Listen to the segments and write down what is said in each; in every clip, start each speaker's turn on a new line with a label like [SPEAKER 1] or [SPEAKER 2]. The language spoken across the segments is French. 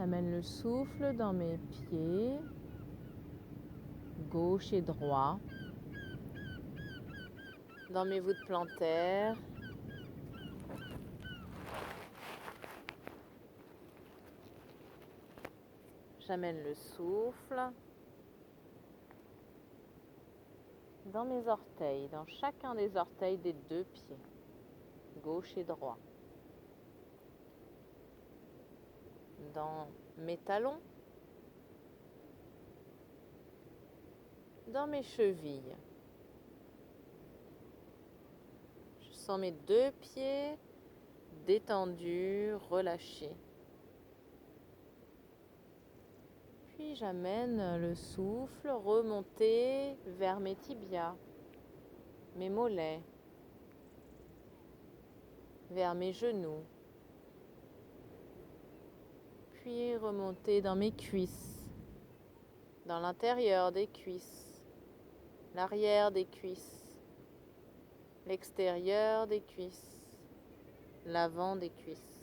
[SPEAKER 1] J'amène le souffle dans mes pieds, gauche et droit, dans mes voûtes plantaires. J'amène le souffle dans mes orteils, dans chacun des orteils des deux pieds, gauche et droit. Dans mes talons, dans mes chevilles. Je sens mes deux pieds détendus, relâchés. Puis j'amène le souffle remonter vers mes tibias, mes mollets, vers mes genoux. Puis remonter dans mes cuisses, dans l'intérieur des cuisses, l'arrière des cuisses, l'extérieur des cuisses, l'avant des cuisses.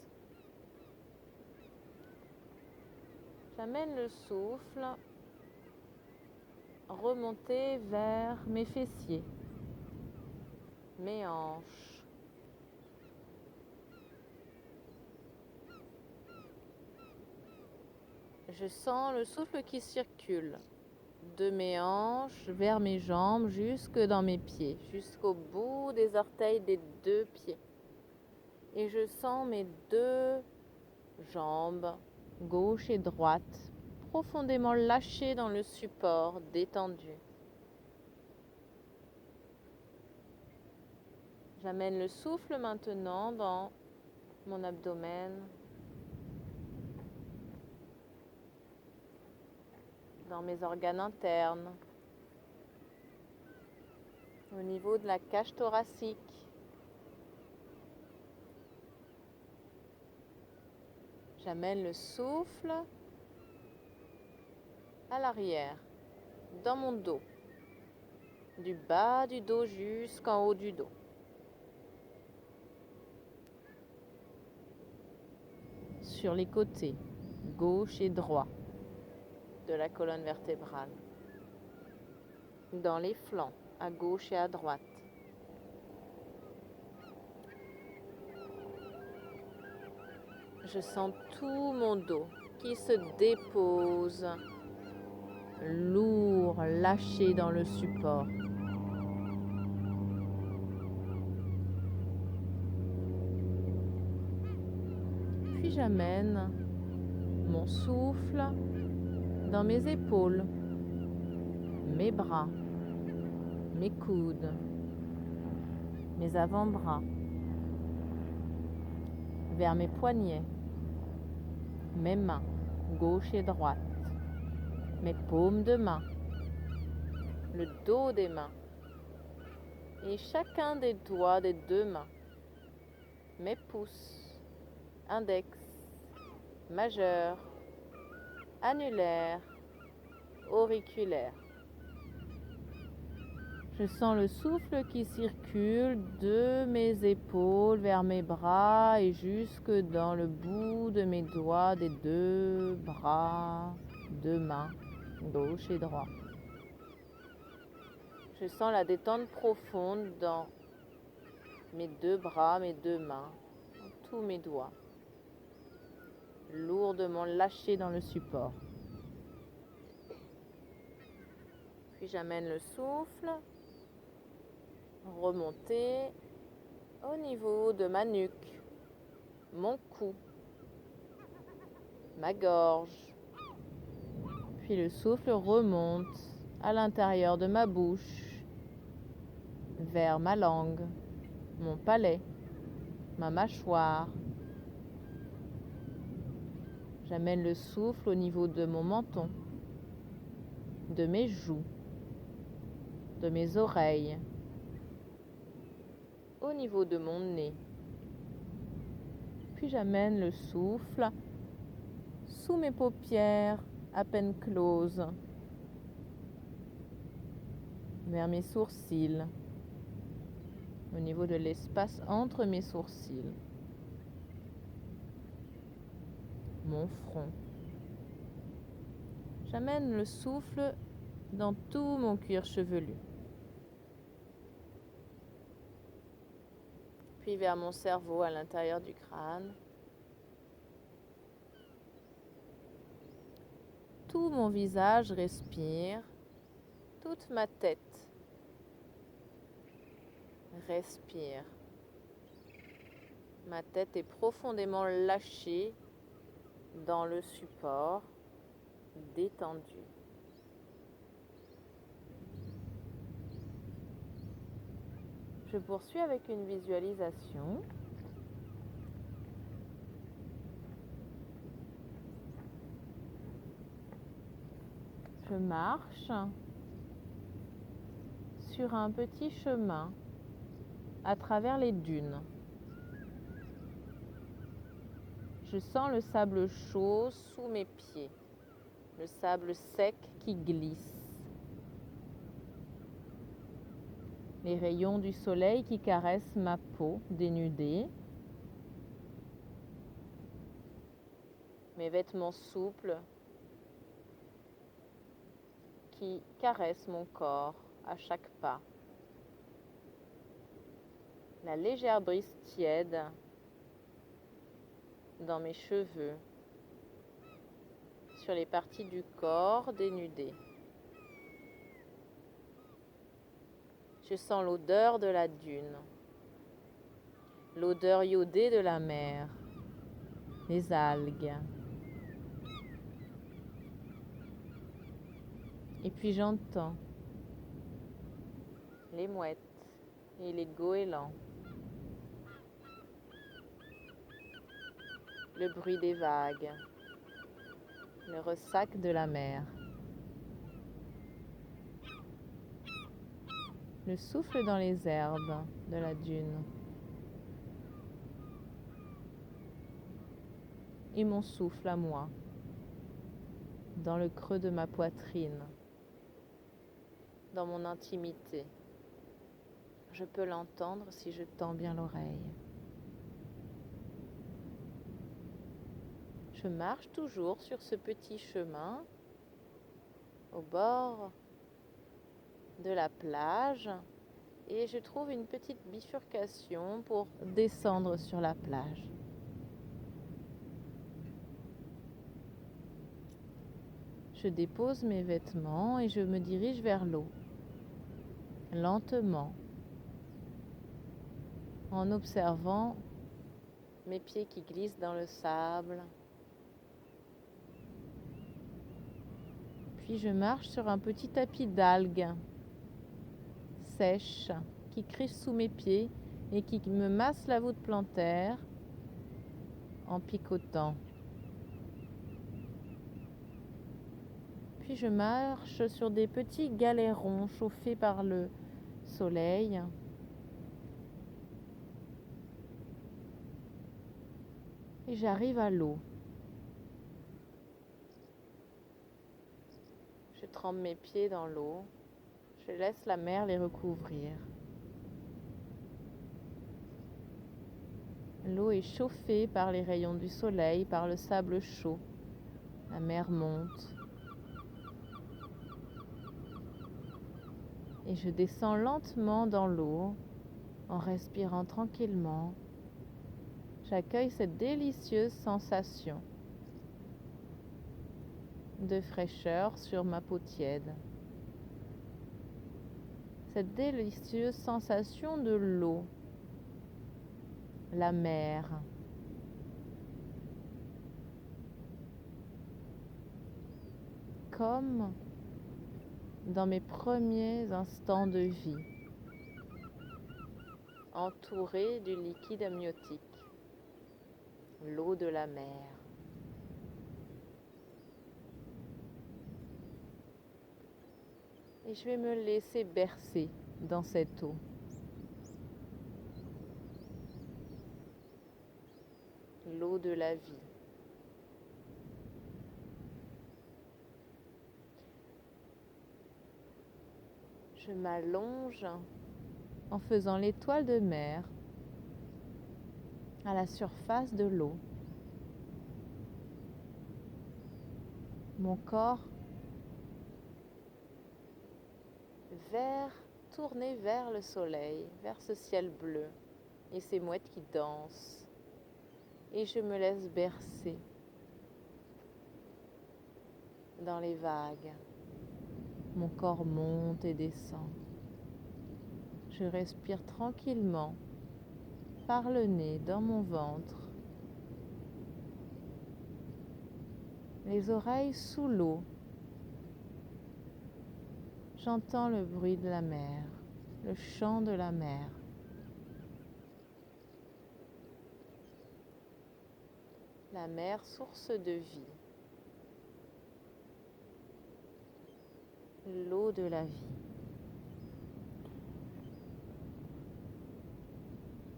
[SPEAKER 1] J'amène le souffle remonter vers mes fessiers, mes hanches. Je sens le souffle qui circule de mes hanches vers mes jambes jusque dans mes pieds, jusqu'au bout des orteils des deux pieds. Et je sens mes deux jambes, gauche et droite, profondément lâchées dans le support, détendu. J'amène le souffle maintenant dans mon abdomen, dans mes organes internes, au niveau de la cage thoracique. J'amène le souffle à l'arrière, dans mon dos, du bas du dos jusqu'en haut du dos. Sur les côtés, gauche et droit de la colonne vertébrale. Dans les flancs, à gauche et à droite. Je sens tout mon dos qui se dépose, lourd, lâché dans le support. Puis j'amène mon souffle dans mes épaules, mes bras, mes coudes, mes avant-bras, vers mes poignets, mes mains, gauche et droite, mes paumes de main, le dos des mains et chacun des doigts des deux mains, mes pouces, index, majeur, annulaire, auriculaire. Je sens le souffle qui circule de mes épaules vers mes bras et jusque dans le bout de mes doigts des deux bras, deux mains, gauche et droite. Je sens la détente profonde dans mes deux bras, mes deux mains, tous mes doigts, lourdement lâchés dans le support. Puis j'amène le souffle remonter au niveau de ma nuque, mon cou, ma gorge. Puis le souffle remonte à l'intérieur de ma bouche, vers ma langue, mon palais, ma mâchoire. J'amène le souffle au niveau de mon menton, de mes joues, de mes oreilles, au niveau de mon nez. Puis j'amène le souffle sous mes paupières à peine closes, vers mes sourcils, au niveau de l'espace entre mes sourcils, mon front, J'amène le souffle dans tout mon cuir chevelu. Puis vers mon cerveau à l'intérieur du crâne. Tout mon visage respire, toute ma tête respire. Ma tête est profondément lâchée dans le support, détendue. Je poursuis avec une visualisation. Je marche sur un petit chemin à travers les dunes. Je sens le sable chaud sous mes pieds, le sable sec qui glisse. Les rayons du soleil qui caressent ma peau dénudée. Mes vêtements souples qui caressent mon corps à chaque pas. La légère brise tiède dans mes cheveux, sur les parties du corps dénudées. Je sens l'odeur de la dune, l'odeur iodée de la mer, les algues. Et puis j'entends les mouettes et les goélands, le bruit des vagues, le ressac de la mer, le souffle dans les herbes de la dune et mon souffle à moi dans le creux de ma poitrine, dans mon intimité. Je peux l'entendre si je tends bien l'oreille. Je marche toujours sur ce petit chemin au bord de la plage et je trouve une petite bifurcation pour descendre sur la plage. Je dépose mes vêtements et je me dirige vers l'eau, lentement, en observant mes pieds qui glissent dans le sable. Puis je marche sur un petit tapis d'algues sèches qui crissent sous mes pieds et qui me massent la voûte plantaire en picotant. Puis je marche sur des petits galets-ronds chauffés par le soleil. Et j'arrive à l'eau. Je trempe mes pieds dans l'eau. Je laisse la mer les recouvrir. L'eau est chauffée par les rayons du soleil, par le sable chaud. La mer monte. Et je descends lentement dans l'eau en respirant tranquillement. J'accueille cette délicieuse sensation de fraîcheur sur ma peau tiède. Cette délicieuse sensation de l'eau, la mer. Comme dans mes premiers instants de vie, entourée du liquide amniotique, l'eau de la mer. Et je vais me laisser bercer dans cette eau. L'eau de la vie. Je m'allonge en faisant l'étoile de mer à la surface de l'eau. Mon corps tournée vers le soleil, vers ce ciel bleu et ces mouettes qui dansent. Et je me laisse bercer dans les vagues. Mon corps monte et descend. Je respire tranquillement par le nez dans mon ventre. Les oreilles sous l'eau. J'entends le bruit de la mer, le chant de la mer. La mer, source de vie. L'eau de la vie.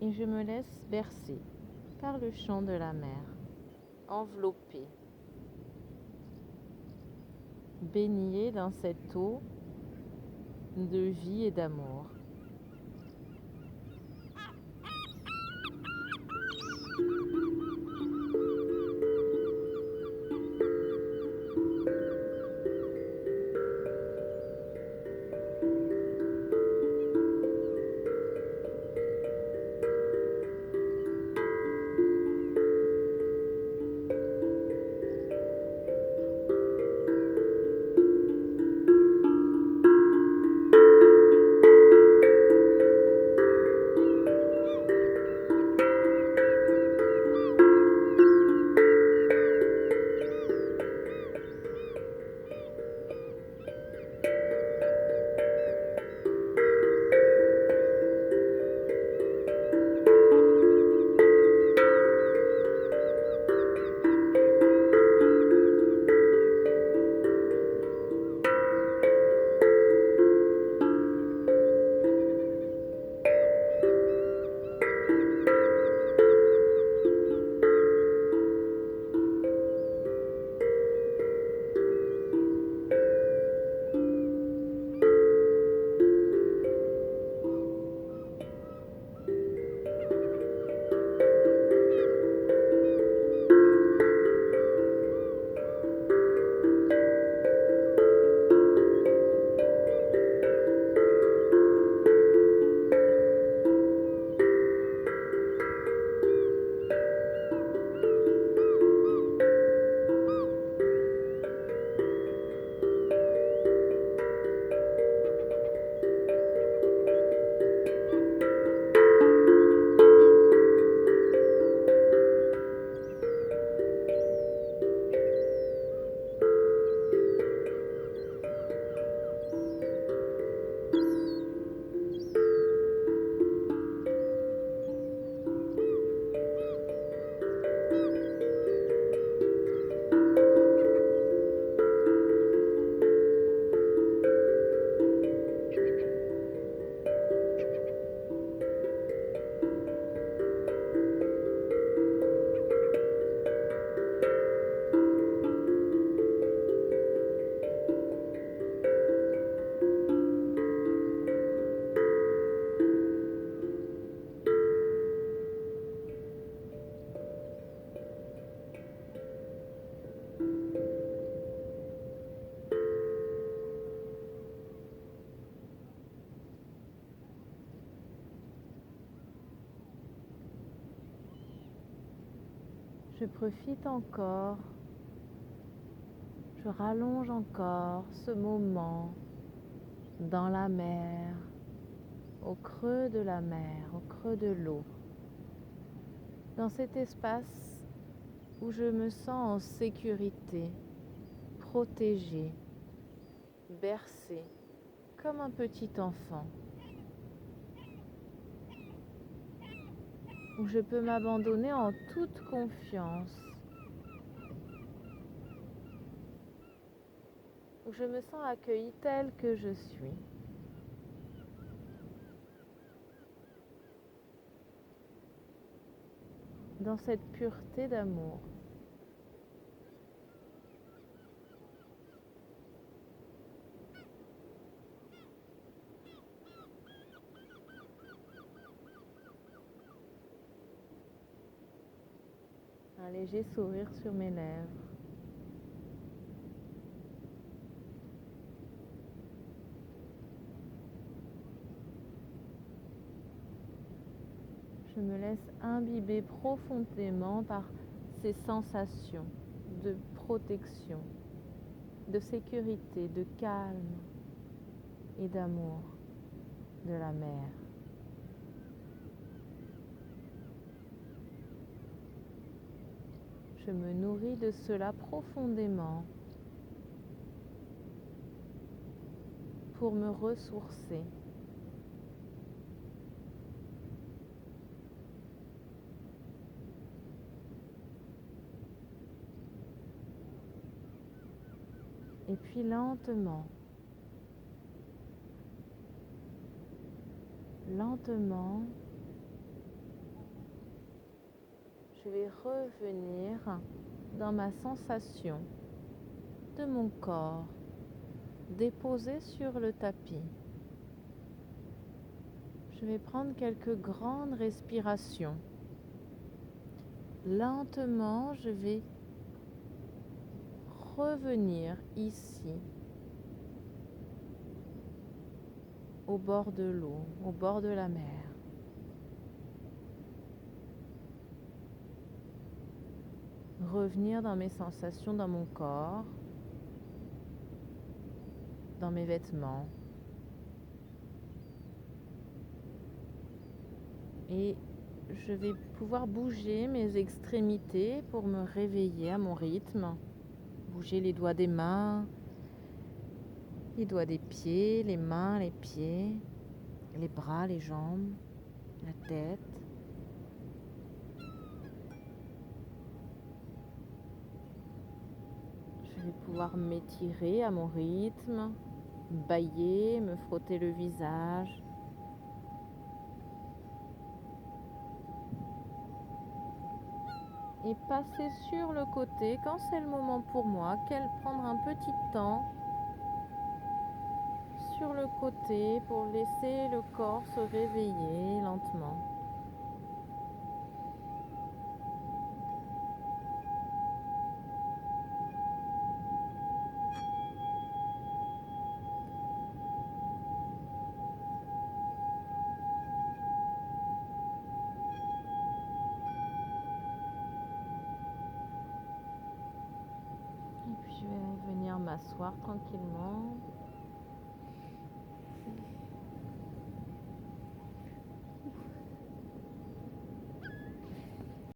[SPEAKER 1] Et je me laisse bercer par le chant de la mer, enveloppée, baignée dans cette eau de vie et d'amour. Je profite encore, je rallonge encore ce moment dans la mer, au creux de la mer, au creux de l'eau, dans cet espace où je me sens en sécurité, protégée, bercée, comme un petit enfant, où je peux m'abandonner en toute confiance, où je me sens accueillie telle que je suis. Dans cette pureté d'amour. Un léger sourire sur mes lèvres. me laisse imbiber profondément par ces sensations de protection, de sécurité, de calme et d'amour de la mer. Je me nourris de cela profondément pour me ressourcer. Et puis lentement, je vais revenir dans ma sensation de mon corps déposé sur le tapis. Je vais prendre quelques grandes respirations. Lentement, je vais revenir ici, au bord de l'eau, au bord de la mer. Revenir dans mes sensations dans mon corps, dans mes vêtements. Et je vais pouvoir bouger mes extrémités pour me réveiller à mon rythme. Bouger les doigts des mains, les doigts des pieds, les mains, les pieds, les bras, les jambes, la tête. Je vais pouvoir m'étirer à mon rythme, bâiller, me frotter le visage. Et passer sur le côté quand c'est le moment pour moi, prendre un petit temps sur le côté pour laisser le corps se réveiller lentement. Et puis je vais venir m'asseoir tranquillement